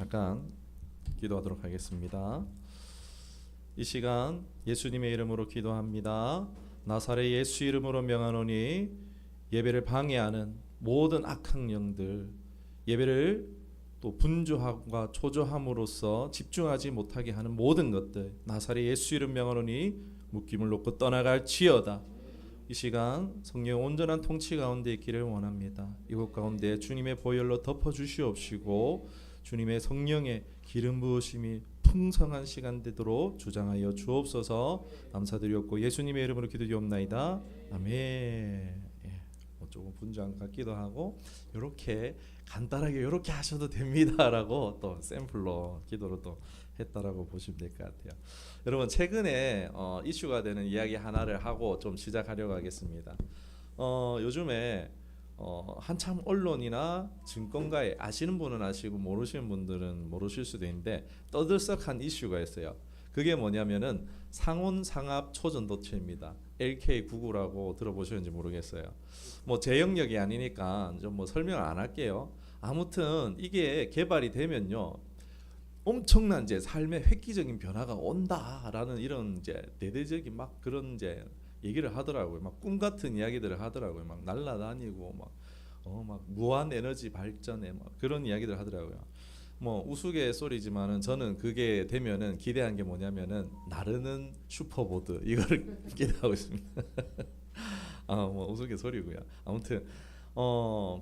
잠깐 기도하도록 하겠습니다. 이 시간 예수님의 이름으로 기도합니다. 나사렛 예수 이름으로 명하노니 예배를 방해하는 모든 악한 영들, 예배를 또 분주함과 초조함으로써 집중하지 못하게 하는 모든 것들, 나사렛 예수 이름 명하노니 묶임을 놓고 떠나갈지어다. 이 시간 성령 온전한 통치 가운데 있기를 원합니다. 이곳 가운데 주님의 보혈로 덮어주시옵시고 주님의 성령의 기름 부으심이 풍성한 시간 되도록 주장하여 주옵소서. 감사드리옵고 예수님의 이름으로 기도드리옵나이다. 아멘. 조금 분주한 것 같기도 하고 이렇게 간단하게 이렇게 하셔도 됩니다라고 또 샘플로 기도를 또 했다라고 보시면 될 것 같아요. 여러분 최근에 이슈가 되는 이야기 하나를 하고 좀 시작하려고 하겠습니다. 요즘에 한참 언론이나 증권가에 아시는 분은 아시고 모르시는 분들은 모르실 수도 있는데 떠들썩한 이슈가 있어요. 그게 뭐냐면은 상온상합 초전도체입니다. LK99라고 들어보셨는지 모르겠어요. 뭐 제 영역이 아니니까 좀 뭐 설명을 안 할게요. 아무튼 이게 개발이 되면요 엄청난 이제 삶의 획기적인 변화가 온다라는 이런 이제 대대적인 막 그런 이제 얘기를 하더라고요. 막 꿈 같은 이야기들을 하더라고요. 막 날아다니고 막 무한 에너지 발전에 막 그런 이야기들 하더라고요. 뭐 우스갯소리지만은 저는 그게 되면은 기대한 게 뭐냐면은 나르는 슈퍼보드 이거를 기대하고 있습니다. 뭐 우스갯소리고요. 아무튼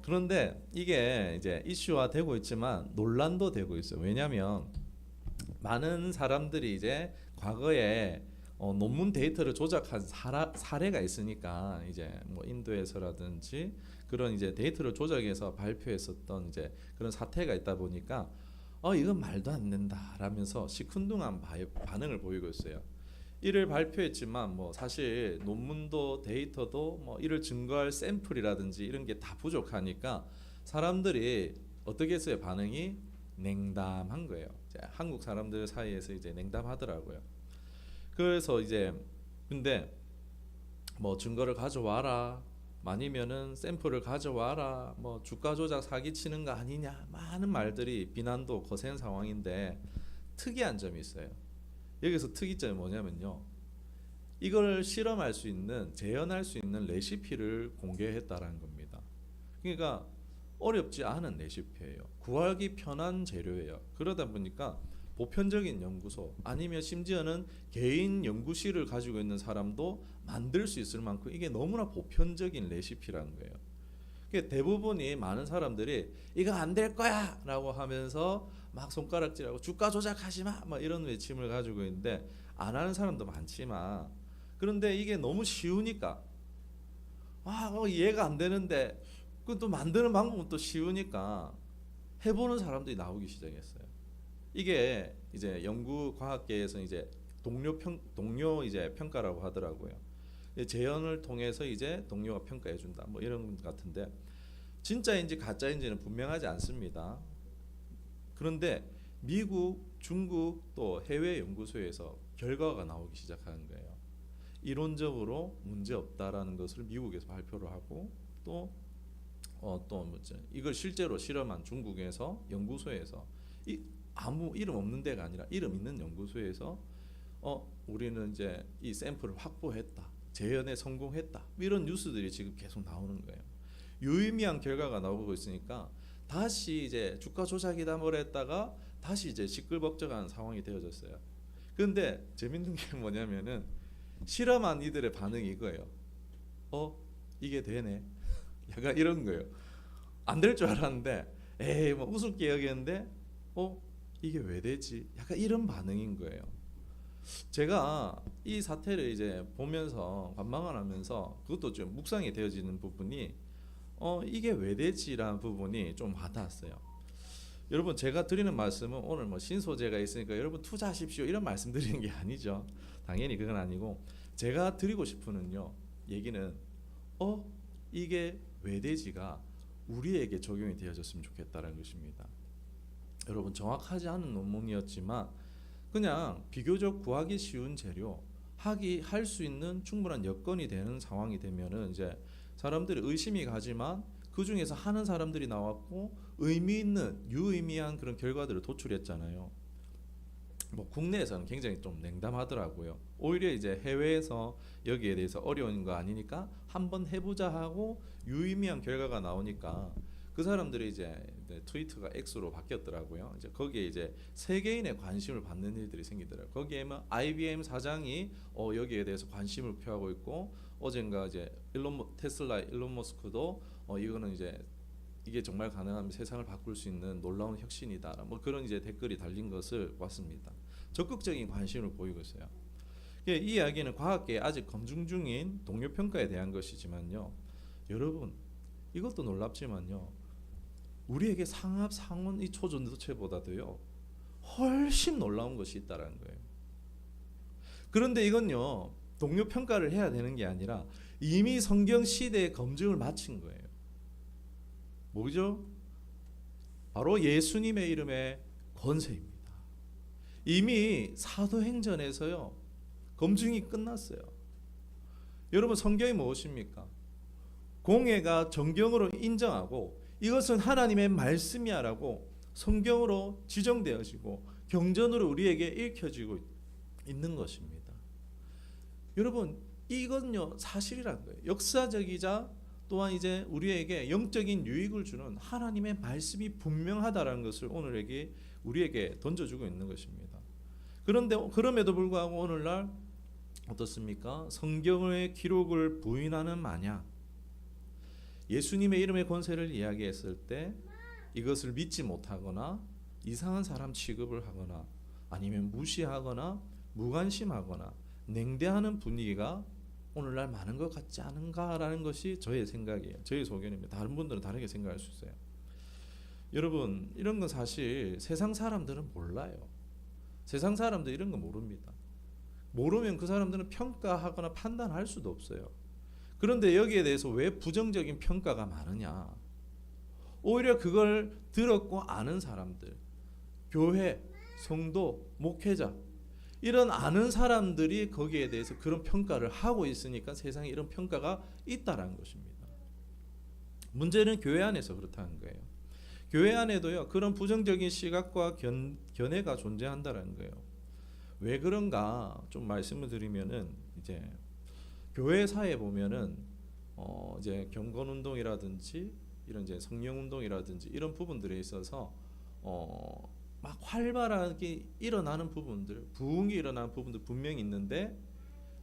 그런데 이게 이제 이슈화 되고 있지만 논란도 되고 있어요. 왜냐하면 많은 사람들이 이제 과거에 논문 데이터를 조작한 사례가 있으니까 이제 뭐 인도에서라든지 그런 이제 데이터를 조작해서 발표했었던 이제 그런 사태가 있다 보니까 이건 말도 안 된다라면서 시큰둥한 반응을 보이고 있어요. 이를 발표했지만 뭐 사실 논문도 데이터도 뭐 이를 증거할 샘플이라든지 이런 게 다 부족하니까 사람들이 어떻게 했어요? 반응이 냉담한 거예요. 한국 사람들 사이에서 이제 냉담하더라고요. 그래서 이제 근데 뭐 증거를 가져와라, 아니면은 샘플을 가져와라, 뭐 주가 조작 사기 치는 거 아니냐, 많은 말들이 비난도 거센 상황인데 특이한 점이 있어요. 여기서 특이점이 뭐냐면요, 이걸 실험할 수 있는, 재현할 수 있는 레시피를 공개했다라는 겁니다. 그러니까 어렵지 않은 레시피예요. 구하기 편한 재료예요. 그러다 보니까 보편적인 연구소 아니면 심지어는 개인 연구실을 가지고 있는 사람도 만들 수 있을 만큼 이게 너무나 보편적인 레시피라는 거예요. 그러니까 대부분이 많은 사람들이 이거 안 될 거야 라고 하면서 막 손가락질하고 주가 조작하지 마 막 이런 외침을 가지고 있는데 안 하는 사람도 많지만, 그런데 이게 너무 쉬우니까 이해가 안 되는데 그 또 만드는 방법은 또 쉬우니까 해보는 사람들이 나오기 시작했어요. 이게 이제 연구 과학계에서 이제 동료 이제 평가라고 하더라고요. 재현을 통해서 이제 동료가 평가해 준다 뭐 이런 것 같은데 진짜인지 가짜인지는 분명하지 않습니다. 그런데 미국, 중국 또 해외 연구소에서 결과가 나오기 시작하는 거예요. 이론적으로 문제 없다라는 것을 미국에서 발표를 하고 또 이걸 실제로 실험한 중국에서 연구소에서 아무 이름 없는 데가 아니라 이름 있는 연구소에서 우리는 이제 이 샘플을 확보했다, 재현에 성공했다, 이런 뉴스들이 지금 계속 나오는 거예요. 유의미한 결과가 나오고 있으니까 다시 이제 주가 조작이다 뭐라 했다가 다시 이제 시끌벅적한 상황이 되어졌어요. 그런데 재밌는 게 뭐냐면은 실험한 이들의 반응이 이거예요. 이게 되네. 약간 이런 거예요. 안 될 줄 알았는데 에이 뭐 우습게 여겼는데 이게 왜 되지? 약간 이런 반응인 거예요. 제가 이 사태를 이제 보면서 관망을 하면서 그것도 좀 묵상이 되어지는 부분이 이게 왜 되지라는 부분이 좀 와닿았어요. 여러분 제가 드리는 말씀은 오늘 뭐 신소재가 있으니까 여러분 투자하십시오 이런 말씀 드리는 게 아니죠. 당연히 그건 아니고 제가 드리고 싶은요 얘기는 이게 왜 되지가 우리에게 적용이 되어졌으면 좋겠다는 것입니다. 여러분 정확하지 않은 논문이었지만 그냥 비교적 구하기 쉬운 재료, 할 수 있는 충분한 여건이 되는 상황이 되면은 이제 사람들이 의심이 가지만 그 중에서 하는 사람들이 나왔고 의미 있는 유의미한 그런 결과들을 도출했잖아요. 뭐 국내에서는 굉장히 좀 냉담하더라고요. 오히려 이제 해외에서 여기에 대해서 어려운 거 아니니까 한번 해보자 하고 유의미한 결과가 나오니까 그 사람들이 이제 트위터가 X로 바뀌었더라고요. 이제 거기에 이제 세계인의 관심을 받는 일들이 생기더라고요. 거기에만 IBM 사장이 여기에 대해서 관심을 표하고 있고, 어젠가 이제 테슬라 일론 머스크도 이거는 이제 이게 정말 가능하면 세상을 바꿀 수 있는 놀라운 혁신이다. 뭐 그런 이제 댓글이 달린 것을 봤습니다. 적극적인 관심을 보이고 있어요. 이 이야기는 과학계에 아직 검증 중인 동료 평가에 대한 것이지만요. 여러분, 이것도 놀랍지만요. 우리에게 상합 상원 이 초전도체보다도요 훨씬 놀라운 것이 있다라는 거예요. 그런데 이건요 동료 평가를 해야 되는 게 아니라 이미 성경 시대의 검증을 마친 거예요. 뭐죠? 바로 예수님의 이름의 권세입니다. 이미 사도행전에서요 검증이 끝났어요. 여러분, 성경이 무엇입니까? 공예가 정경으로 인정하고 이것은 하나님의 말씀이야라고 성경으로 지정되어지고 경전으로 우리에게 읽혀지고 있는 것입니다. 여러분, 이건요 사실이라는 거예요. 역사적이자 또한 이제 우리에게 영적인 유익을 주는 하나님의 말씀이 분명하다라는 것을 오늘에게 우리에게 던져주고 있는 것입니다. 그런데 그럼에도 불구하고 오늘날 어떻습니까? 성경의 기록을 부인하는 마냥 예수님의 이름의 권세를 이야기했을 때 이것을 믿지 못하거나 이상한 사람 취급을 하거나 아니면 무시하거나 무관심하거나 냉대하는 분위기가 오늘날 많은 것 같지 않은가라는 것이 저의 생각이에요. 저의 소견입니다. 다른 분들은 다르게 생각할 수 있어요. 여러분, 이런 건 사실 세상 사람들은 몰라요. 세상 사람들 이런 거 모릅니다. 모르면 그 사람들은 평가하거나 판단할 수도 없어요. 그런데 여기에 대해서 왜 부정적인 평가가 많으냐? 오히려 그걸 들었고 아는 사람들, 교회, 성도, 목회자 이런 아는 사람들이 거기에 대해서 그런 평가를 하고 있으니까 세상에 이런 평가가 있다라는 것입니다. 문제는 교회 안에서 그렇다는 거예요. 교회 안에도요 그런 부정적인 시각과 견해가 존재한다는 거예요. 왜 그런가 좀 말씀을 드리면은 이제 교회사에 보면은 이제 경건 운동이라든지 이런 이제 성령 운동이라든지 이런 부분들에 있어서 막 활발하게 일어나는 부분들, 부흥이 일어나는 부분들 분명히 있는데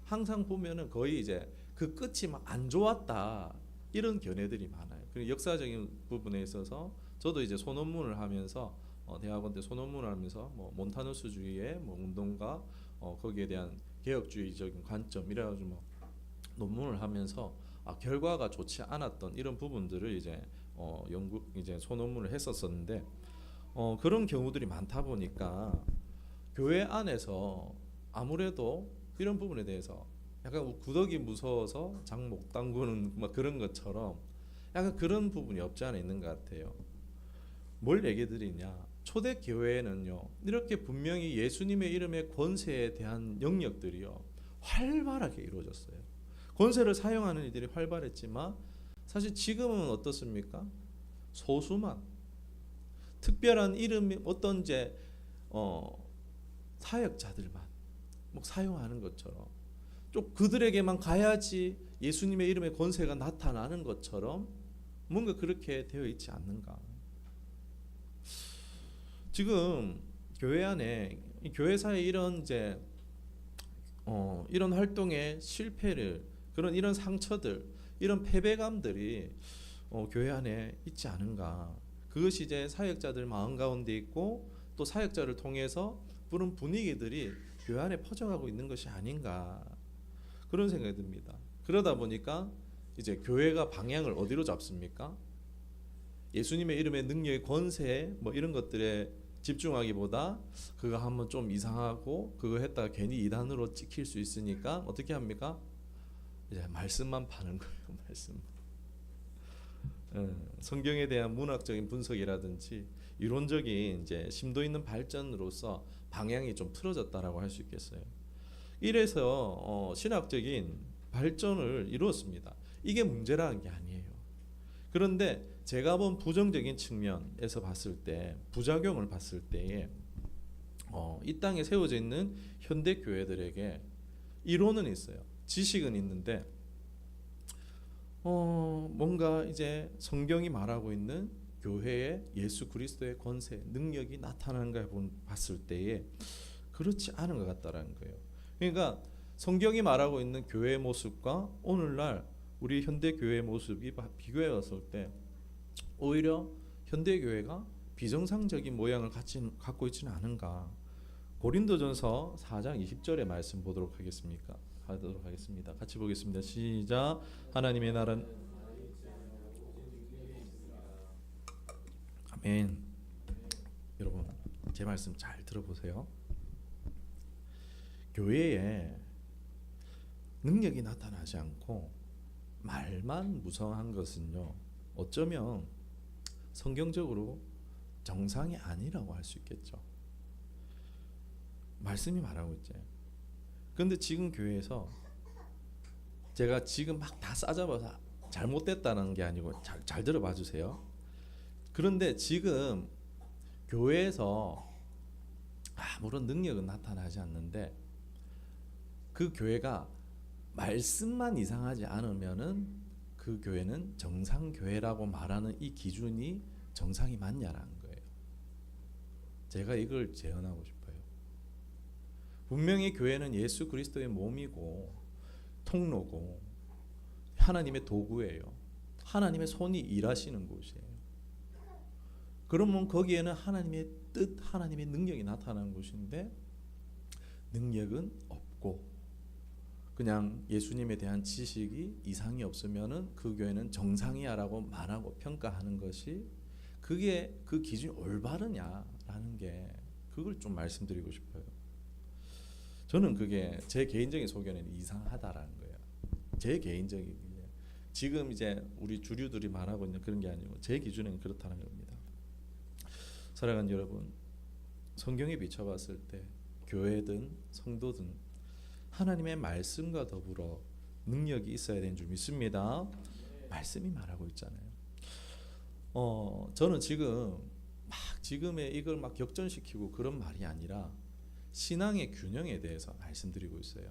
항상 보면은 거의 이제 그 끝이 막 안 좋았다 이런 견해들이 많아요. 그리고 역사적인 부분에 있어서 저도 이제 소논문을 하면서 대학원 때 소논문을 하면서 뭐 몬타누스주의의 뭐 운동과 거기에 대한 개혁주의적인 관점 이래가지고 뭐 논문을 하면서 결과가 좋지 않았던 이런 부분들을 이제 연구 이제 소논문을 했었었는데 그런 경우들이 많다 보니까 교회 안에서 아무래도 이런 부분에 대해서 약간 구더기 무서워서 장 못 담그는 막 그런 것처럼 약간 그런 부분이 없지 않아 있는 것 같아요. 뭘 얘기 드리냐? 초대 교회에는요 이렇게 분명히 예수님의 이름의 권세에 대한 영역들이요 활발하게 이루어졌어요. 권세를 사용하는 이들이 활발했지만 사실 지금은 어떻습니까? 소수만 특별한 이름이 어떤 이제 사역자들만 뭐 사용하는 것처럼 좀 그들에게만 가야지 예수님의 이름의 권세가 나타나는 것처럼 뭔가 그렇게 되어 있지 않는가? 지금 교회 안에 교회사의 이런 이제 이런 활동의 실패를 그런 이런 상처들 이런 패배감들이 교회 안에 있지 않은가? 그것이 이제 사역자들 마음 가운데 있고 또 사역자를 통해서 그런 분위기들이 교회 안에 퍼져가고 있는 것이 아닌가 그런 생각이 듭니다. 그러다 보니까 이제 교회가 방향을 어디로 잡습니까? 예수님의 이름의 능력의 권세 뭐 이런 것들에 집중하기보다 그거 한번 좀 이상하고 그거 했다가 괜히 이단으로 찍힐 수 있으니까 어떻게 합니까? 이제 말씀만 파는 거예요. 말씀. 성경에 대한 문학적인 분석이라든지 이론적인 이제 심도 있는 발전으로서 방향이 좀 틀어졌다라고 할 수 있겠어요. 이래서 신학적인 발전을 이루었습니다. 이게 문제라는 게 아니에요. 그런데 제가 본 부정적인 측면에서 봤을 때, 부작용을 봤을 때에 이 땅에 세워져 있는 현대 교회들에게 이론은 있어요. 지식은 있는데 뭔가 이제 성경이 말하고 있는 교회의 예수 그리스도의 권세, 능력이 나타나는가 봤을 때에 그렇지 않은 것 같다라는 거예요. 그러니까 성경이 말하고 있는 교회의 모습과 오늘날 우리 현대 교회의 모습이 비교해 봤을 때 오히려 현대 교회가 비정상적인 모양을 갖고 있지는 않은가. 고린도전서 4장 20절의 말씀 보도록 하겠습니다. 같이 보겠습니다. 시작. 하나님의 나라는 아멘. 여러분 제 말씀 잘 들어보세요. 교회에 능력이 나타나지 않고 말만 무성한 것은요, 어쩌면 성경적으로 정상이 아니라고 할 수 있겠죠. 말씀이 말하고 있죠. 그런데 지금 교회에서 제가 지금 막 다 싸잡아서 잘못됐다는 게 아니고 잘 들어봐 주세요. 그런데 지금 교회에서 아무런 능력은 나타나지 않는데 그 교회가 말씀만 이상하지 않으면은 그 교회는 정상 교회라고 말하는 이 기준이 정상이 맞냐라는 거예요. 제가 이걸 재현하고 싶어요. 분명히 교회는 예수 그리스도의 몸이고 통로고 하나님의 도구예요. 하나님의 손이 일하시는 곳이에요. 그러면 거기에는 하나님의 뜻, 하나님의 능력이 나타나는 곳인데 능력은 없고 그냥 예수님에 대한 지식이 이상이 없으면은 그 교회는 정상이야라고 말하고 평가하는 것이 그게 그 기준이 올바르냐라는 게 그걸 좀 말씀드리고 싶어요. 저는 그게 제 개인적인 소견에는 이상하다라는 거예요. 제 개인적인 지금 이제 우리 주류들이 말하고 있는 그런 게 아니고 제 기준에는 그렇다는 겁니다. 사랑하는 여러분, 성경에 비춰봤을 때 교회든 성도든 하나님의 말씀과 더불어 능력이 있어야 되는 줄 믿습니다. 말씀이 말하고 있잖아요. 저는 지금의 이걸 막 격전시키고 그런 말이 아니라 신앙의 균형에 대해서 말씀드리고 있어요.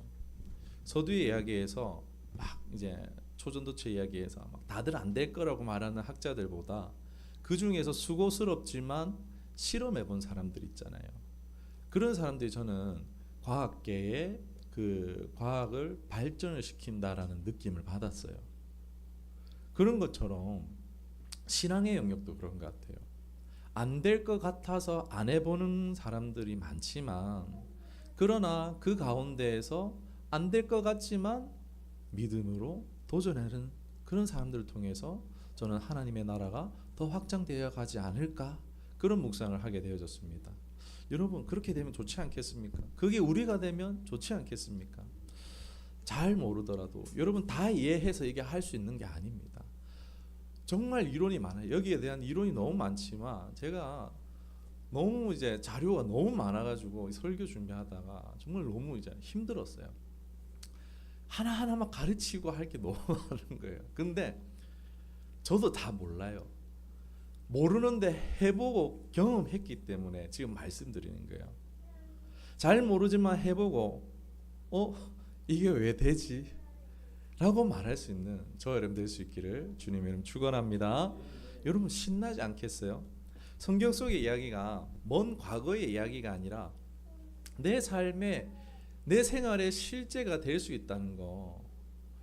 서두의 이야기에서 막 이제 초전도체 이야기에서 막 다들 안 될 거라고 말하는 학자들보다 그 중에서 수고스럽지만 실험해 본 사람들 있잖아요. 그런 사람들이 저는 과학계에 그 과학을 발전을 시킨다라는 느낌을 받았어요. 그런 것처럼 신앙의 영역도 그런 것 같아요. 안 될 것 같아서 안 해보는 사람들이 많지만 그러나 그 가운데에서 안 될 것 같지만 믿음으로 도전하는 그런 사람들을 통해서 저는 하나님의 나라가 더 확장되어 가지 않을까 그런 묵상을 하게 되어졌습니다. 여러분 그렇게 되면 좋지 않겠습니까? 그게 우리가 되면 좋지 않겠습니까? 잘 모르더라도 여러분 다 이해해서 이게 할 수 있는 게 아닙니다. 정말 이론이 많아요. 여기에 대한 이론이 너무 많지만 제가 너무 이제 자료가 너무 많아가지고 설교 준비하다가 정말 너무 이제 힘들었어요. 하나하나만 가르치고 할 게 너무 많은 거예요. 근데 저도 다 몰라요. 모르는데 해보고 경험했기 때문에 지금 말씀드리는 거예요. 잘 모르지만 해보고 이게 왜 되지? 라고 말할 수 있는 저 여러분 될 수 있기를 주님의 이름 축원합니다. 여러분 신나지 않겠어요? 성경 속의 이야기가 먼 과거의 이야기가 아니라 내 삶에 내 생활의 실제가 될 수 있다는 거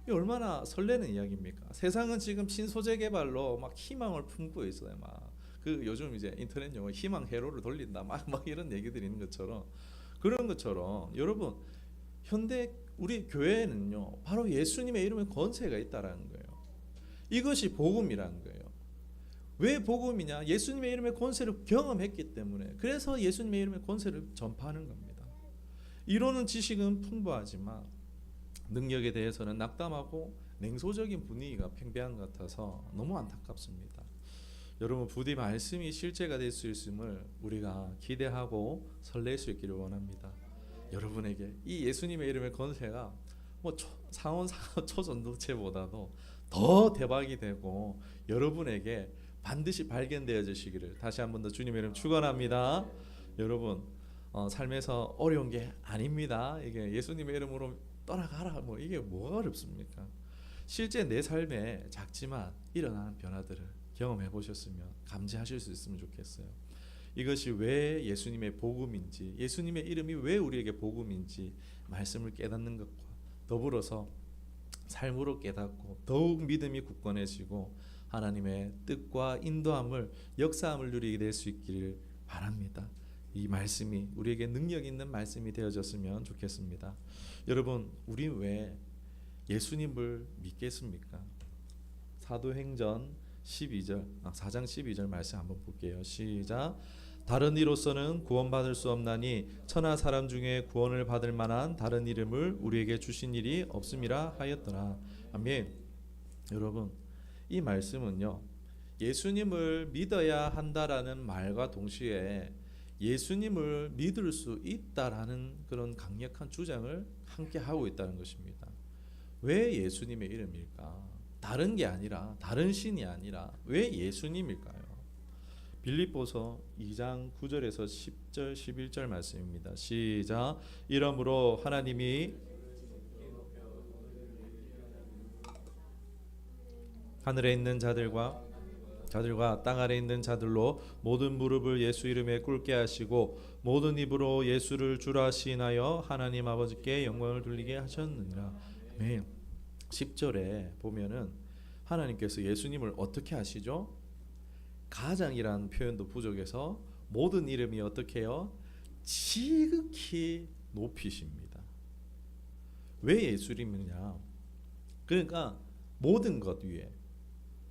얼마나 설레는 이야기입니까? 세상은 지금 신소재 개발로 막 희망을 품고 있어요. 막 그 요즘 이제 인터넷 용어 희망 회로를 돌린다 막 이런 얘기들이 있는 것처럼 그런 것처럼 여러분 현대 우리 교회는요 바로 예수님의 이름에 권세가 있다라는 거예요. 이것이 복음이라는 거예요. 왜 복음이냐? 예수님의 이름의 권세를 경험했기 때문에 그래서 예수님의 이름의 권세를 전파하는 겁니다. 이론은 지식은 풍부하지만 능력에 대해서는 낙담하고 냉소적인 분위기가 팽배한 것 같아서 너무 안타깝습니다. 여러분 부디 말씀이 실제가 될 수 있음을 우리가 기대하고 설렐 수 있기를 원합니다. 여러분에게 이 예수님의 이름의 권세가 뭐 상온 초전도체보다도 더 대박이 되고 여러분에게 반드시 발견되어지시기를 다시 한 번 더 주님의 이름 축원합니다. 여러분 삶에서 어려운 게 아닙니다. 이게 예수님의 이름으로 떠나가라 뭐 이게 뭐가 어렵습니까? 실제 내 삶에 작지만 일어나는 변화들을 경험해 보셨으면 감지하실 수 있으면 좋겠어요. 이것이 왜 예수님의 복음인지, 예수님의 이름이 왜 우리에게 복음인지 말씀을 깨닫는 것과 더불어서 삶으로 깨닫고 더욱 믿음이 굳건해지고 하나님의 뜻과 인도함을, 역사함을 누리게 될 수 있기를 바랍니다. 이 말씀이 우리에게 능력 있는 말씀이 되어졌으면 좋겠습니다. 여러분, 우리 왜 예수님을 믿겠습니까? 사도행전 4장 12절 말씀 한번 볼게요. 시작. 다른 이로서는 구원받을 수 없나니 천하 사람 중에 구원을 받을 만한 다른 이름을 우리에게 주신 일이 없음이라 하였더라. 아멘. 여러분, 이 말씀은요, 예수님을 믿어야 한다라는 말과 동시에 예수님을 믿을 수 있다라는 그런 강력한 주장을 함께 하고 있다는 것입니다. 왜 예수님의 이름일까? 다른 게 아니라, 다른 신이 아니라 왜 예수님일까요? 빌립보서 2장 9절에서 10절 11절 말씀입니다. 시작. 이러므로 하나님이 하늘에 있는 자들과 땅 아래 있는 자들로 모든 무릎을 예수 이름에 꿇게 하시고 모든 입으로 예수를 주라 시인하여 하나님 아버지께 영광을 돌리게 하셨느니라. 아멘. 10절에 보면은 하나님께서 예수님을 어떻게 하시죠? 가장이라는 표현도 부족해서 모든 이름이 어떻게 해요? 지극히 높이십니다. 왜 예수님이냐? 그러니까 모든 것 위에,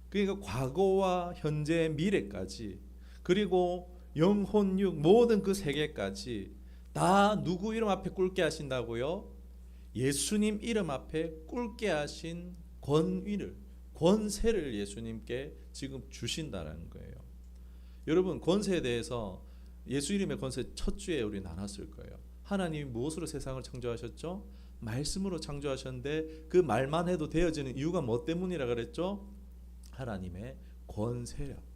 그러니까 과거와 현재 미래까지, 그리고 영혼 육 모든 그 세계까지 다 누구 이름 앞에 꿇게 하신다고요? 예수님 이름 앞에 꿇게 하신 권위를, 권세를 예수님께 지금 주신다는 거예요. 여러분, 권세에 대해서 예수 이름의 권세 첫 주에 우리 나눴을 거예요. 하나님이 무엇으로 세상을 창조하셨죠? 말씀으로 창조하셨는데 그 말만 해도 되어지는 이유가 뭐 때문이라 그랬죠? 하나님의 권세라고요.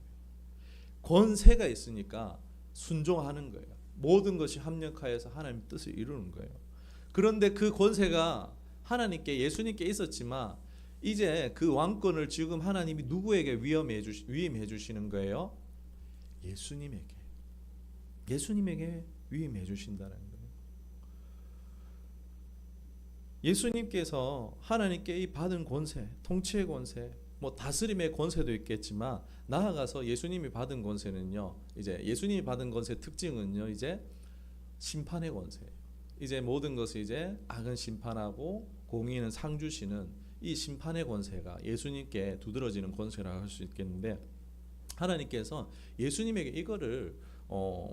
권세가 있으니까 순종하는 거예요. 모든 것이 합력하여서 하나님 뜻을 이루는 거예요. 그런데 그 권세가 하나님께, 예수님께 있었지만 이제 그 왕권을 지금 하나님이 누구에게 위임해 주시는 거예요? 예수님에게 위임해 주신다는 거예요. 예수님께서 하나님께 이 받은 권세, 통치의 권세, 뭐 다스림의 권세도 있겠지만 나아가서 예수님이 받은 권세는요, 이제 예수님이 받은 권세의 특징은요, 이제 심판의 권세예요. 이제 모든 것을 이제 악은 심판하고 공의는 상 주시는 이 심판의 권세가 예수님께 두드러지는 권세라고 할 수 있겠는데, 하나님께서 예수님에게 이거를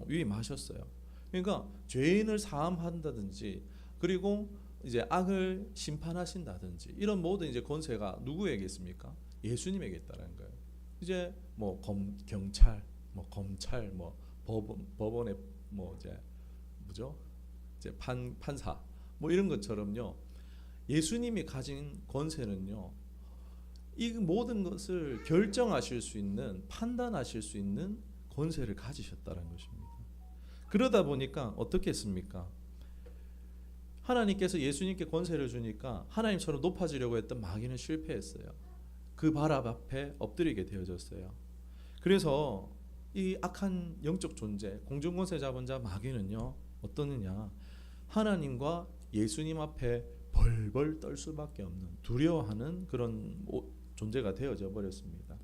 위임하셨어요. 그러니까 죄인을 사함한다든지, 그리고 이제 악을 심판하신다든지, 이런 모든 이제 권세가 누구에게 있습니까? 예수님에게 있다는 거예요. 이제 뭐 경찰, 뭐 검찰, 뭐 법원의 뭐 이제 뭐죠? 이제 판사, 뭐 이런 것처럼요. 예수님이 가진 권세는요, 이 모든 것을 결정하실 수 있는, 판단하실 수 있는 권세를 가지셨다는 것입니다. 그러다 보니까 어떻게 했습니까? 하나님께서 예수님께 권세를 주니까 하나님처럼 높아지려고 했던 마귀는 실패했어요. 그 발 앞에 엎드리게 되어졌어요. 그래서 이 악한 영적 존재, 공중권세 잡은 자 마귀는요, 어떠느냐? 하나님과 예수님 앞에 벌벌 떨 수밖에 없는, 두려워하는 그런 존재가 되어져 버렸습니다.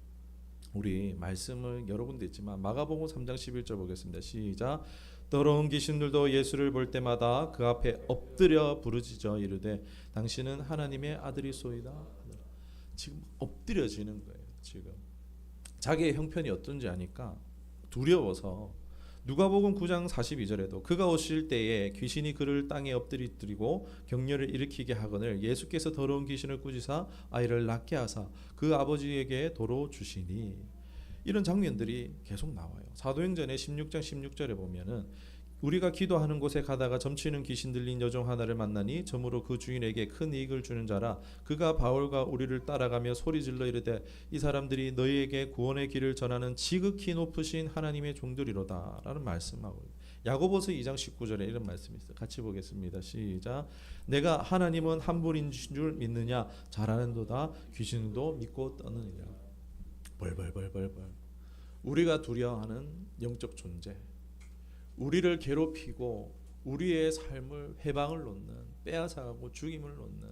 우리 말씀을 여러 군데 있지만 마가복음 3장 11절 보겠습니다. 시작. 더러운 귀신들도 예수를 볼 때마다 그 앞에 엎드려 부르짖어 이르되 당신은 하나님의 아들이소이다. 지금 엎드려지는 거예요. 지금 자기의 형편이 어떤지 아니까 두려워서. 누가복음 9장 42절에도 그가 오실 때에 귀신이 그를 땅에 엎드리고 격려를 일으키게 하거늘 예수께서 더러운 귀신을 꾸짖사 아이를 낫게 하사 그 아버지에게 도로 주시니. 이런 장면들이 계속 나와요. 사도행전의 16장 16절에 보면은 우리가 기도하는 곳에 가다가 점치는 귀신 들린 여종 하나를 만나니 점으로 그 주인에게 큰 이익을 주는 자라. 그가 바울과 우리를 따라가며 소리질러 이르되 이 사람들이 너희에게 구원의 길을 전하는 지극히 높으신 하나님의 종들이로다 라는 말씀하고, 야고보서 2장 19절에 이런 말씀이 있어요. 같이 보겠습니다. 시작. 내가 하나님은 한 분인 줄 믿느냐? 잘하는도다. 귀신도 믿고 떠느니라. 벌벌벌벌벌. 우리가 두려워하는 영적 존재, 우리를 괴롭히고 우리의 삶을 해방을 놓는, 빼앗아가고 죽임을 놓는,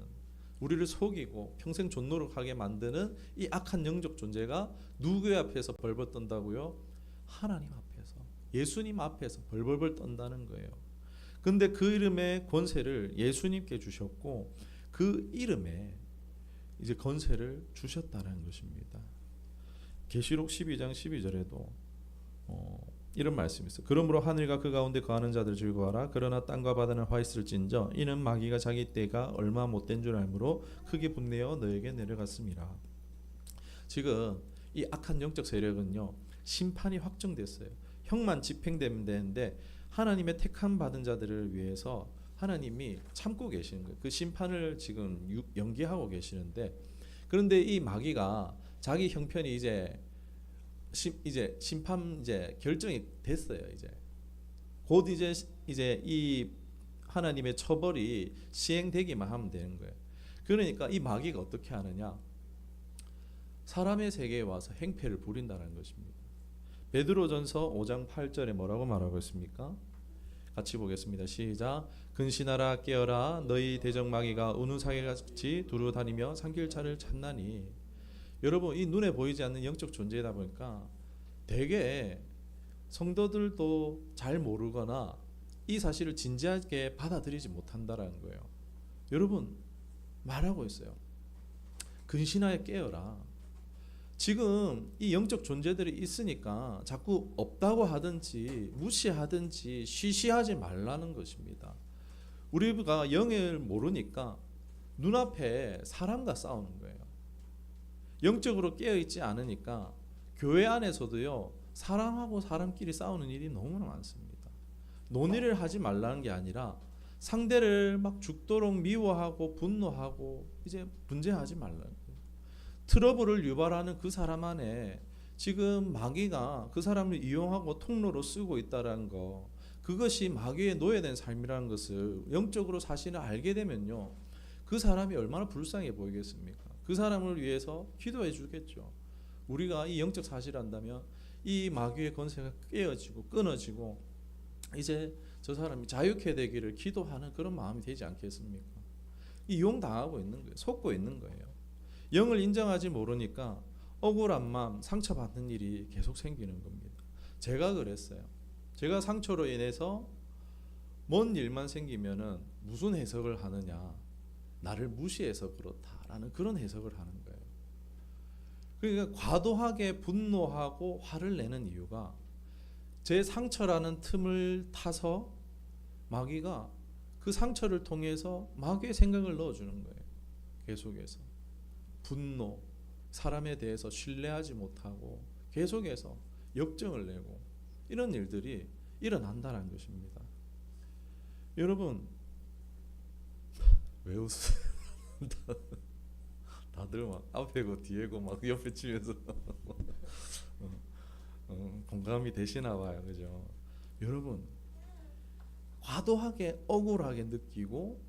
우리를 속이고 평생 존노릇하게 만드는 이 악한 영적 존재가 누구의 앞에서 벌벌 떤다고요? 하나님 앞에서, 예수님 앞에서 벌벌벌 떤다는 거예요. 근데 그 이름의 권세를 예수님께 주셨고 그 이름에 이제 권세를 주셨다는 것입니다. 계시록 12장 12절에도 이런 말씀이 있어요. 그러므로 하늘과 그 가운데 거하는 자들 즐거워하라. 그러나 땅과 바다는 화 있을진저 이는 마귀가 자기 때가 얼마 못된 줄 알므로 크게 분내어 너에게 내려갔습니다. 지금 이 악한 영적 세력은요, 심판이 확정됐어요. 형만 집행되면 되는데 하나님의 택함 받은 자들을 위해서 하나님이 참고 계시는 거예요. 그 심판을 지금 연기하고 계시는데, 그런데 이 마귀가 자기 형편이 이제 심판 이제 결정이 됐어요. 이제 곧 이제 이 하나님의 처벌이 시행되기만 하면 되는 거예요. 그러니까 이 마귀가 어떻게 하느냐? 사람의 세계에 와서 행패를 부린다는 것입니다. 베드로전서 5장 8절에 뭐라고 말하고 있습니까? 같이 보겠습니다. 시작. 근신하라 깨어라 너희 대적 마귀가 우는 사개같이 두루 다니며 산길차를 찾나니. 여러분, 이 눈에 보이지 않는 영적 존재이다 보니까 되게 성도들도 잘 모르거나 이 사실을 진지하게 받아들이지 못한다라는 거예요. 여러분, 말하고 있어요. 근신하여 깨어라. 지금 이 영적 존재들이 있으니까 자꾸 없다고 하든지 무시하든지 쉬쉬하지 말라는 것입니다. 우리가 영을 모르니까 눈앞에 사람과 싸우는 거예요. 영적으로 깨어있지 않으니까 교회 안에서도요, 사람하고 사람끼리 싸우는 일이 너무나 많습니다. 논의를 하지 말라는 게 아니라 상대를 막 죽도록 미워하고 분노하고 이제 분쟁하지 말라는 거예요. 트러블을 유발하는 그 사람 안에 지금 마귀가 그 사람을 이용하고 통로로 쓰고 있다는 거, 그것이 마귀의 노예된 삶이라는 것을 영적으로 사실을 알게 되면요, 그 사람이 얼마나 불쌍해 보이겠습니까? 그 사람을 위해서 기도해 주겠죠. 우리가 이 영적 사실을 안다면 이 마귀의 권세가 깨어지고 끊어지고 이제 저 사람이 자유케 되기를 기도하는 그런 마음이 되지 않겠습니까? 이용당하고 있는 거예요. 속고 있는 거예요. 영을 인정하지 모르니까 억울한 마음, 상처받는 일이 계속 생기는 겁니다. 제가 그랬어요. 제가 상처로 인해서 뭔 일만 생기면은 무슨 해석을 하느냐, 나를 무시해서 그렇다라는 그런 해석을 하는 거예요. 그러니까 과도하게 분노하고 화를 내는 이유가 제 상처라는 틈을 타서 마귀가 그 상처를 통해서 마귀의 생각을 넣어주는 거예요. 계속해서 분노, 사람에 대해서 신뢰하지 못하고 계속해서 역정을 내고 이런 일들이 일어난다는 것입니다. 여러분, 왜 웃으세요? 다들 막 앞에고 뒤에고 막 옆에 치면서 공감이 되시나 봐요. 그죠? 여러분, 과도하게 억울하게 느끼고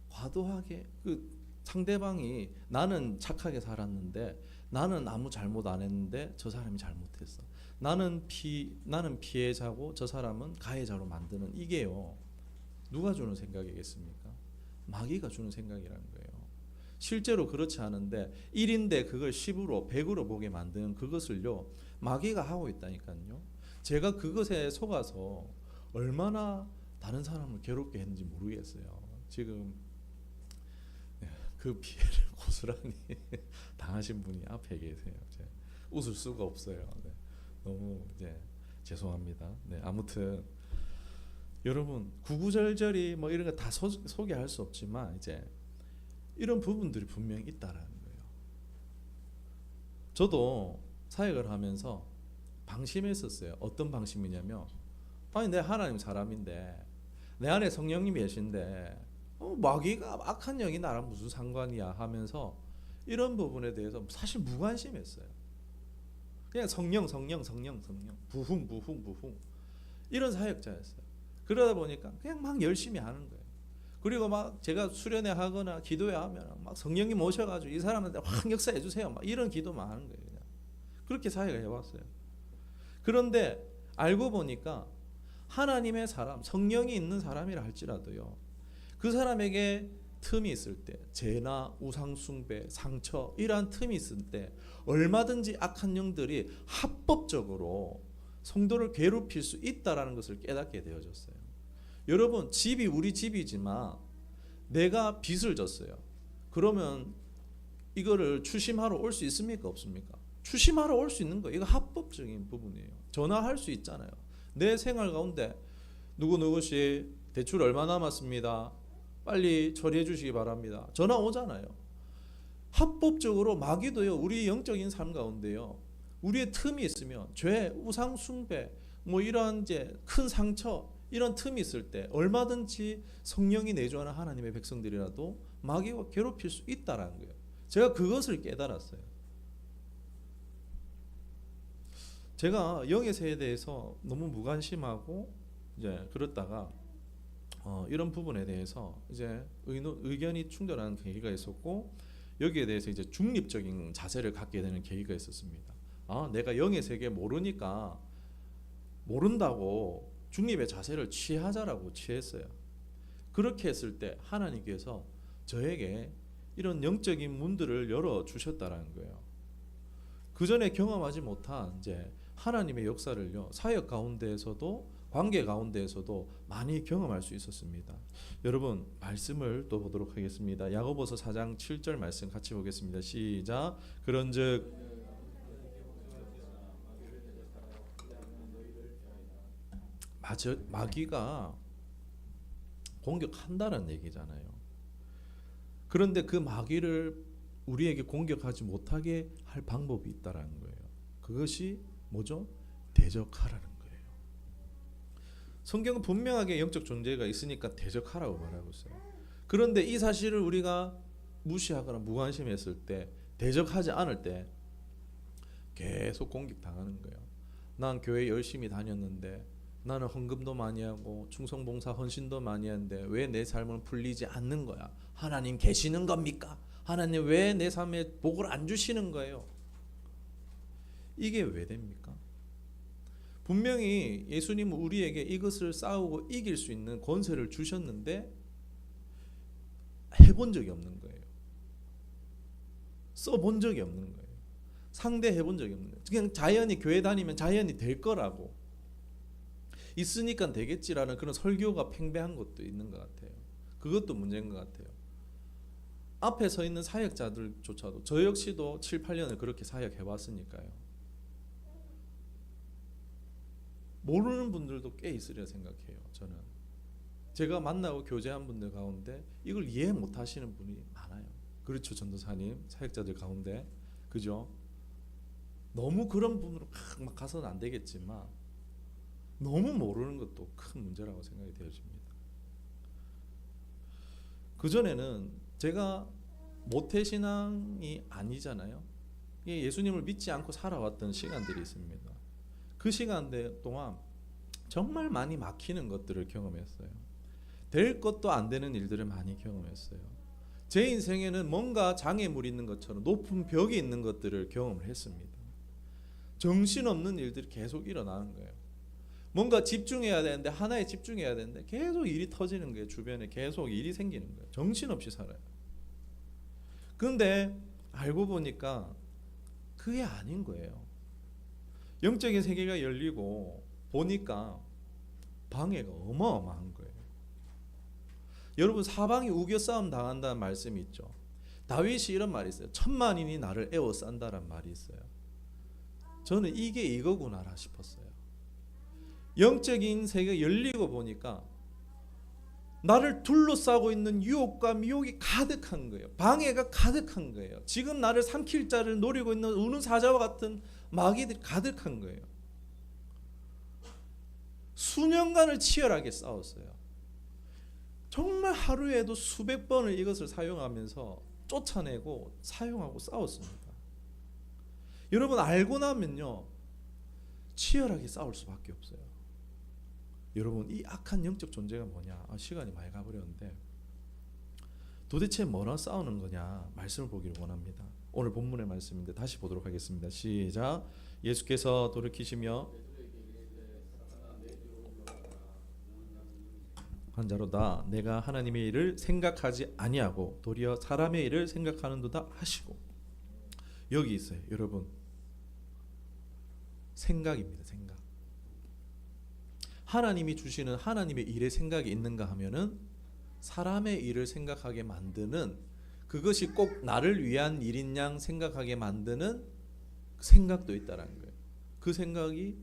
과도하게 그 상대방이 나는 착하게 살았는데, 나는 아무 잘못 안 했는데 저 사람이 잘못했어. 나는 피해자고 저 사람은 가해자로 만드는, 이게요, 누가 주는 생각이겠습니까? 마귀가 주는 생각이라는 거예요. 실제로 그렇지 않은데 1인데 그걸 10으로 100으로 보게 만드는 그것을요, 마귀가 하고 있다니까요. 제가 그것에 속아서 얼마나 다른 사람을 괴롭게 했는지 모르겠어요. 지금 그 피해를 고스란히 당하신 분이 앞에 계세요. 웃을 수가 없어요. 네. 너무 이제 죄송합니다. 네, 아무튼 여러분, 구구절절히 뭐 이런 거 다 소개할 수 없지만 이제 이런 부분들이 분명히 있다라는 거예요. 저도 사역을 하면서 방심했었어요. 어떤 방심이냐면 아니 내 하나님 사람인데 내 안에 성령님이 계신데 마귀가 악한 영이 나랑 무슨 상관이야 하면서 이런 부분에 대해서 사실 무관심했어요. 그냥 성령 부흥 이런 사역자였어요. 그러다 보니까 그냥 막 열심히 하는 거예요. 그리고 막 제가 수련회 하거나 기도회 하면 막 성령님 오셔가지고 이 사람한테 확 역사해 주세요. 막 이런 기도만 하는 거예요. 그냥. 그렇게 사역을 해왔어요. 그런데 알고 보니까 하나님의 사람, 성령이 있는 사람이라 할지라도요, 그 사람에게 틈이 있을 때, 죄나 우상숭배, 상처 이러한 틈이 있을 때 얼마든지 악한 영들이 합법적으로 성도를 괴롭힐 수 있다라는 것을 깨닫게 되어졌어요. 여러분, 집이 우리 집이지만 내가 빚을 졌어요. 그러면 이거를 추심하러 올 수 있습니까? 없습니까? 추심하러 올 수 있는 거예요. 이거 합법적인 부분이에요. 전화할 수 있잖아요. 내 생활 가운데 누구누구씨 대출 얼마 남았습니다. 빨리 처리해 주시기 바랍니다. 전화 오잖아요. 합법적으로 마귀도요, 우리 영적인 삶 가운데요, 우리의 틈이 있으면 죄, 우상 숭배, 뭐 이러한 이제 큰 상처 이런 틈이 있을 때 얼마든지 성령이 내주하는 하나님의 백성들이라도 마귀가 괴롭힐 수 있다라는 거예요. 제가 그것을 깨달았어요. 제가 영의 세에 대해서 너무 무관심하고 이제 그렇다가 이런 부분에 대해서 이제 의견이 충돌하는 계기가 있었고, 여기에 대해서 이제 중립적인 자세를 갖게 되는 계기가 있었습니다. 내가 영의 세계 모르니까 모른다고 중립의 자세를 취하자라고 취했어요. 그렇게 했을 때 하나님께서 저에게 이런 영적인 문들을 열어 주셨다라는 거예요. 그 전에 경험하지 못한 이제 하나님의 역사를요, 사역 가운데에서도 관계 가운데에서도 많이 경험할 수 있었습니다. 여러분, 말씀을 또 보도록 하겠습니다. 야고보서 4장 7절 말씀 같이 보겠습니다. 시작. 그런즉 마귀가 공격한다는 얘기잖아요. 그런데 그 마귀를 우리에게 공격하지 못하게 할 방법이 있다라는 거예요. 그것이 뭐죠? 대적하라는 거예요. 성경은 분명하게 영적 존재가 있으니까 대적하라고 말하고 있어요. 그런데 이 사실을 우리가 무시하거나 무관심했을 때, 대적하지 않을 때 계속 공격당하는 거예요. 난 교회 열심히 다녔는데, 나는 헌금도 많이 하고 충성봉사 헌신도 많이 하는데 왜 내 삶은 풀리지 않는 거야? 하나님 계시는 겁니까? 하나님 왜 내 삶에 복을 안 주시는 거예요? 이게 왜 됩니까? 분명히 예수님은 우리에게 이것을 싸우고 이길 수 있는 권세를 주셨는데 해본 적이 없는 거예요. 써본 적이 없는 거예요. 상대해본 적이 없는 거예요. 그냥 자연히 교회 다니면 자연히 될 거라고, 있으니까 되겠지라는 그런 설교가 팽배한 것도 있는 것 같아요. 그것도 문제인 것 같아요. 앞에 서 있는 사역자들조차도, 저 역시도 7, 8년을 그렇게 사역해왔으니까요. 모르는 분들도 꽤 있으리라 생각해요. 저는 제가 만나고 교제한 분들 가운데 이걸 이해 못하시는 분이 많아요. 그렇죠, 전도사님, 사역자들 가운데, 그죠? 너무 그런 분으로 막 가서는 안 되겠지만 너무 모르는 것도 큰 문제라고 생각이 되어집니다. 그전에는 제가 모태신앙이 아니잖아요. 예수님을 믿지 않고 살아왔던 시간들이 있습니다. 그 시간대 동안 정말 많이 막히는 것들을 경험했어요. 될 것도 안 되는 일들을 많이 경험했어요. 제 인생에는 뭔가 장애물이 있는 것처럼 높은 벽이 있는 것들을 경험을 했습니다. 정신없는 일들이 계속 일어나는 거예요. 뭔가 집중해야 되는데, 하나에 집중해야 되는데 계속 일이 터지는 거예요. 주변에 계속 일이 생기는 거예요. 정신없이 살아요. 그런데 알고 보니까 그게 아닌 거예요. 영적인 세계가 열리고 보니까 방해가 어마어마한 거예요. 여러분, 사방이 우겨싸움 당한다는 말씀이 있죠. 다윗이 이런 말이 있어요. 천만인이 나를 에워싼다란 말이 있어요. 저는 이게 이거구나 싶었어요. 영적인 세계가 열리고 보니까 나를 둘러싸고 있는 유혹과 미혹이 가득한 거예요. 방해가 가득한 거예요. 지금 나를 삼킬 자를 노리고 있는 우는 사자와 같은 마귀들이 가득한 거예요. 수년간을 치열하게 싸웠어요. 정말 하루에도 수백 번을 이것을 사용하면서 쫓아내고 사용하고 싸웠습니다. 여러분, 알고 나면요 치열하게 싸울 수밖에 없어요. 여러분, 이 악한 영적 존재가 뭐냐? 시간이 많이 가버렸는데 도대체 뭐랑 싸우는 거냐? 말씀을 보기를 원합니다. 오늘 본문의 말씀인데 다시 보도록 하겠습니다. 시작. 예수께서 돌이키시며 한 자로다 내가 하나님의 일을 생각하지 아니하고 도리어 사람의 일을 생각하는도다 하시고. 여기 있어요. 여러분, 생각입니다. 생각. 하나님이 주시는 하나님의 일에 생각이 있는가 하면은 사람의 일을 생각하게 만드는, 그것이 꼭 나를 위한 일인 양 생각하게 만드는 생각도 있다라는 거예요. 그 생각이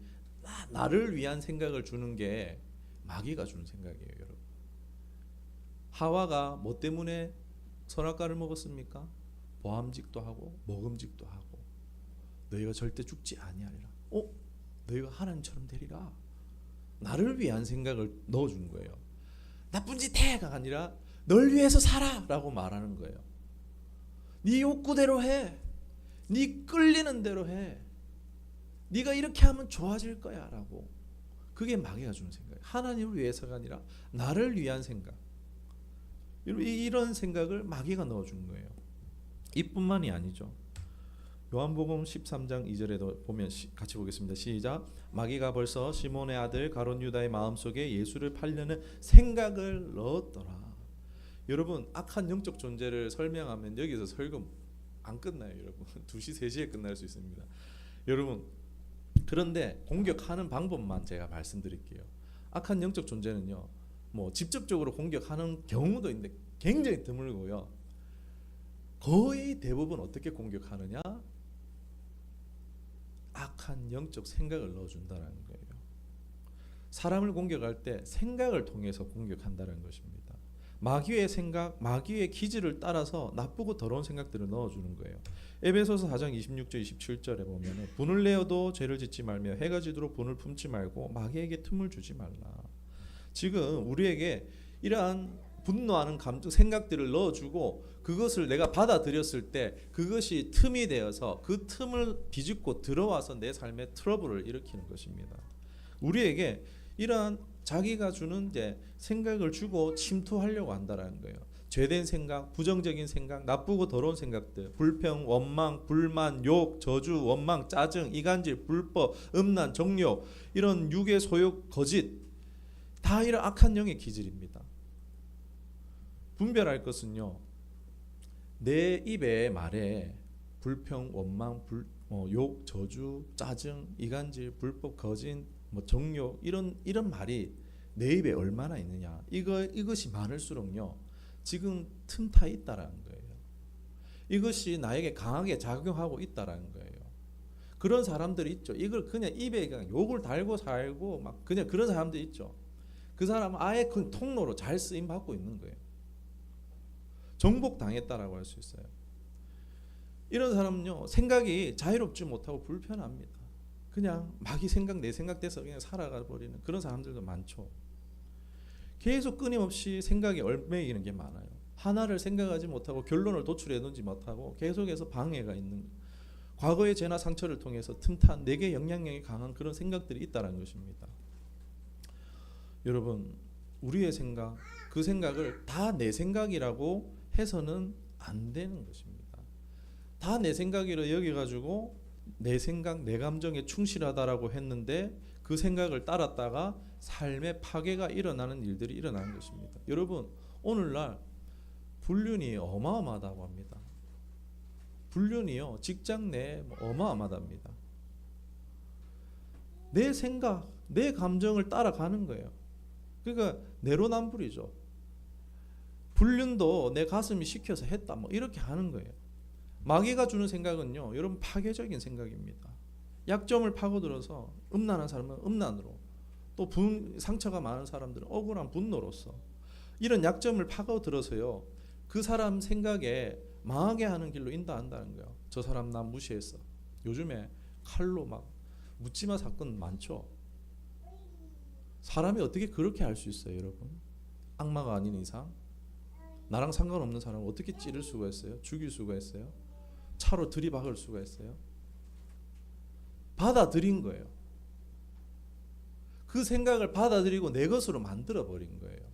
나를 위한 생각을 주는 게 마귀가 주는 생각이에요. 여러분, 하와가 뭐 때문에 선악과를 먹었습니까? 보암직도 하고 먹음직도 하고 너희가 절대 죽지 아니하리라. 너희가 하나님처럼 되리라. 나를 위한 생각을 넣어준 거예요. 나쁜 짓 해가 아니라 널 위해서 살아라고 말하는 거예요. 네 욕구대로 해. 네 끌리는 대로 해. 네가 이렇게 하면 좋아질 거야 라고. 그게 마귀가 주는 생각이에요. 하나님을 위해서가 아니라 나를 위한 생각. 이런 생각을 마귀가 넣어준 거예요. 이뿐만이 아니죠. 요한복음 13장 2절에도 보면 같이 보겠습니다. 시작. 마귀가 벌써 시몬의 아들 가룟 유다의 마음속에 예수를 팔려는 생각을 넣었더라. 여러분, 악한 영적 존재를 설명하면 여기서 설교 안 끝나요. 여러분 2시 3시에 끝날 수 있습니다. 여러분, 그런데 공격하는 방법만 제가 말씀드릴게요. 악한 영적 존재는요 뭐 직접적으로 공격하는 경우도 있는데 굉장히 드물고요. 거의 대부분 어떻게 공격하느냐? 악한 영적 생각을 넣어준다는 거예요. 사람을 공격할 때 생각을 통해서 공격한다는 것입니다. 마귀의 생각, 마귀의 기질을 따라서 나쁘고 더러운 생각들을 넣어주는 거예요. 에베소서 4장 26절 27절에 보면 분을 내어도 죄를 짓지 말며 해가 지도록 분을 품지 말고 마귀에게 틈을 주지 말라. 지금 우리에게 이러한 분노하는 감정, 생각들을 넣어주고 그것을 내가 받아들였을 때 그것이 틈이 되어서 그 틈을 비집고 들어와서 내 삶에 트러블을 일으키는 것입니다. 우리에게 이러한 자기가 주는 이제 생각을 주고 침투하려고 한다는 거예요. 죄된 생각, 부정적인 생각, 나쁘고 더러운 생각들, 불평, 원망, 불만, 욕, 저주, 원망, 짜증, 이간질, 불법, 음란, 정욕, 이런 육의 소욕, 거짓, 다 이런 악한 영의 기질입니다. 분별할 것은요, 내 입의 말에 불평, 원망, 욕, 저주, 짜증, 이간질, 불법, 거짓, 정욕 이런 말이 내 입에 얼마나 있느냐. 이것이 많을수록요 지금 틈타 있다라는 거예요. 이것이 나에게 강하게 작용하고 있다라는 거예요. 그런 사람들이 있죠. 이걸 그냥 입에 그냥 욕을 달고 살고 막 그냥 그런 사람들이 있죠. 그 사람은 아예 그 통로로 잘 쓰임 받고 있는 거예요. 정복 당했다라고 할 수 있어요. 이런 사람은요 생각이 자유롭지 못하고 불편합니다. 그냥 마귀 생각 내 생각돼서 그냥 살아가 버리는 그런 사람들도 많죠. 계속 끊임없이 생각에 얽매이는 게 많아요. 하나를 생각하지 못하고 결론을 도출해 놓지 못하고 계속해서 방해가 있는, 과거의 죄나 상처를 통해서 틈탄 내게 영향력이 강한 그런 생각들이 있다는 것입니다. 여러분, 우리의 생각, 그 생각을 다 내 생각이라고 해서는 안 되는 것입니다. 다 내 생각이라 여겨가지고 내 생각, 내 감정에 충실하다라고 했는데 그 생각을 따랐다가 삶의 파괴가 일어나는 일들이 일어나는 것입니다. 여러분, 오늘날 불륜이 어마어마하다고 합니다. 불륜이요 직장 내에 어마어마하답니다. 내 생각, 내 감정을 따라가는 거예요. 그러니까 내로남불이죠. 불륜도 내 가슴이 시켜서 했다 이렇게 하는 거예요. 마귀가 주는 생각은요 여러분 파괴적인 생각입니다. 약점을 파고들어서 음란한 사람은 음란으로, 또 상처가 많은 사람들은 억울한 분노로서 이런 약점을 파고들어서요 그 사람 생각에 망하게 하는 길로 인도한다는 거예요. 저 사람 나 무시했어. 요즘에 칼로 막 묻지마 사건 많죠. 사람이 어떻게 그렇게 할 수 있어요, 여러분? 악마가 아닌 이상 나랑 상관없는 사람을 어떻게 찌를 수가 있어요? 죽일 수가 있어요? 차로 들이박을 수가 있어요? 받아들인 거예요. 그 생각을 받아들이고 내 것으로 만들어 버린 거예요.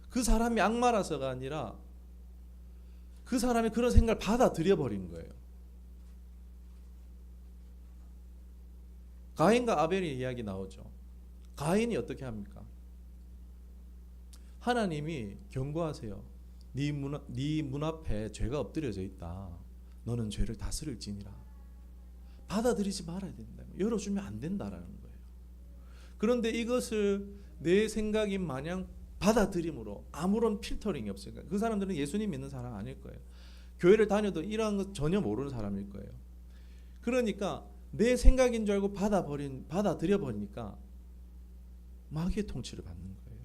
그 사람이 악마라서가 아니라 그 사람이 그런 생각을 받아들여 버린 거예요. 가인과 아벨의 이야기 나오죠. 가인이 어떻게 합니까? 하나님이 경고하세요. 네 문 앞에 죄가 엎드려져 있다. 너는 죄를 다스릴지니라. 받아들이지 말아야 된다. 열어주면 안 된다라는 거예요. 그런데 이것을 내 생각이 마냥 받아들임으로 아무런 필터링이 없으니까 그 사람들은 예수님 믿는 사람 아닐 거예요. 교회를 다녀도 이러한 것 전혀 모르는 사람일 거예요. 그러니까 내 생각인 줄 알고 받아들여 버리니까 마귀의 통치를 받는 거예요.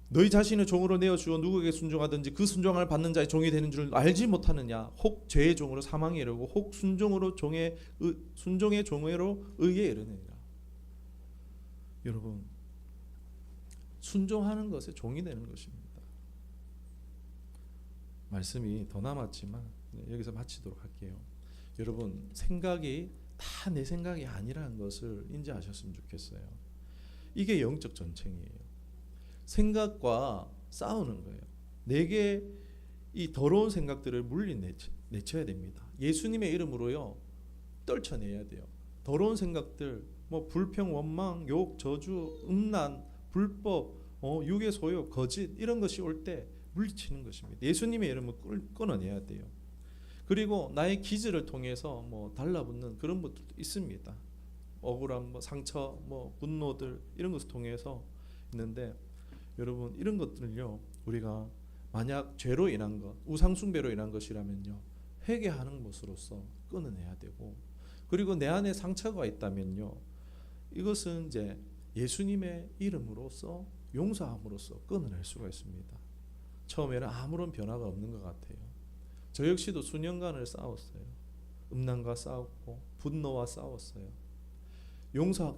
너희 자신을 종으로 내어주어 누구에게 순종하든지 그 순종을 받는 자의 종이 되는 줄 알지 못하느냐. 혹 죄의 종으로 사망에 이르고 혹 순종의 종으로 의에 이르느니라. 여러분, 순종하는 것에 종이 되는 것입니다. 말씀이 더 남았지만 여기서 마치도록 할게요. 여러분, 생각이 다 내 생각이 아니라는 것을 인지하셨으면 좋겠어요. 이게 영적 전쟁이에요. 생각과 싸우는 거예요. 내게 이 더러운 생각들을 물리내쳐야 됩니다. 예수님의 이름으로요, 떨쳐내야 돼요. 더러운 생각들, 뭐 불평, 원망, 욕, 저주, 음란, 불법, 육의 소욕, 거짓 이런 것이 올 때 물리치는 것입니다. 예수님의 이름을 끊어내야 돼요. 그리고 나의 기질을 통해서 뭐 달라붙는 그런 것들도 있습니다. 억울함, 뭐 상처, 뭐 분노들 이런 것을 통해서 있는데 여러분, 이런 것들을요, 우리가 만약 죄로 인한 것, 우상숭배로 인한 것이라면요, 회개하는 것으로서 끊어내야 되고, 그리고 내 안에 상처가 있다면요, 이것은 이제 예수님의 이름으로써 용서함으로써 끊어낼 수가 있습니다. 처음에는 아무런 변화가 없는 것 같아요. 저 역시도 수년간을 싸웠어요. 음란과 싸웠고 분노와 싸웠어요.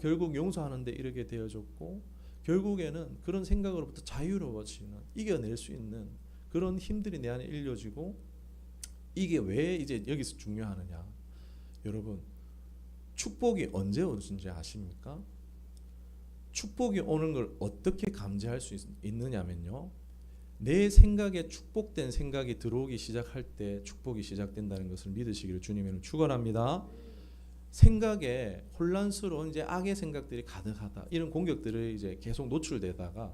결국 용서하는 데 이르게 되어졌고, 결국에는 그런 생각으로부터 자유로워지는, 이겨낼 수 있는 그런 힘들이 내 안에 일려지고, 이게 왜 이제 여기서 중요하느냐. 여러분, 축복이 언제 오는지 아십니까? 축복이 오는 걸 어떻게 감지할 수 있느냐면요, 내 생각에 축복된 생각이 들어오기 시작할 때 축복이 시작된다는 것을 믿으시기를 주님으로 축원합니다. 생각에 혼란스러운 이제 악의 생각들이 가득하다, 이런 공격들을 이제 계속 노출되다가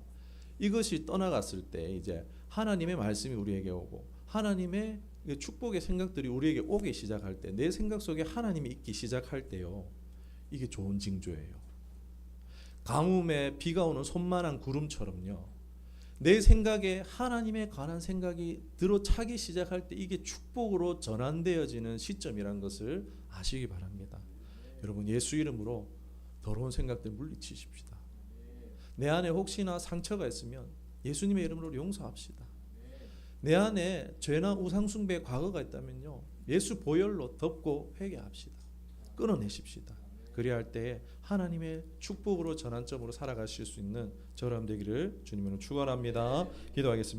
이것이 떠나갔을 때 이제 하나님의 말씀이 우리에게 오고 하나님의 축복의 생각들이 우리에게 오기 시작할 때, 내 생각 속에 하나님이 있기 시작할 때요, 이게 좋은 징조예요. 가뭄에 비가 오는 손만한 구름처럼요, 내 생각에 하나님에 관한 생각이 들어차기 시작할 때 이게 축복으로 전환되어지는 시점이란 것을 아시기 바랍니다. 여러분, 예수 이름으로 더러운 생각들 물리치십시다. 내 안에 혹시나 상처가 있으면 예수님의 이름으로 용서합시다. 내 안에 죄나 우상숭배의 과거가 있다면요, 예수 보혈로 덮고 회개합시다. 끊어내십시다. 그리할 때에 하나님의 축복으로 전환점으로 살아가실 수 있는 저람 되기를 주님으로 축원합니다. 기도하겠습니다.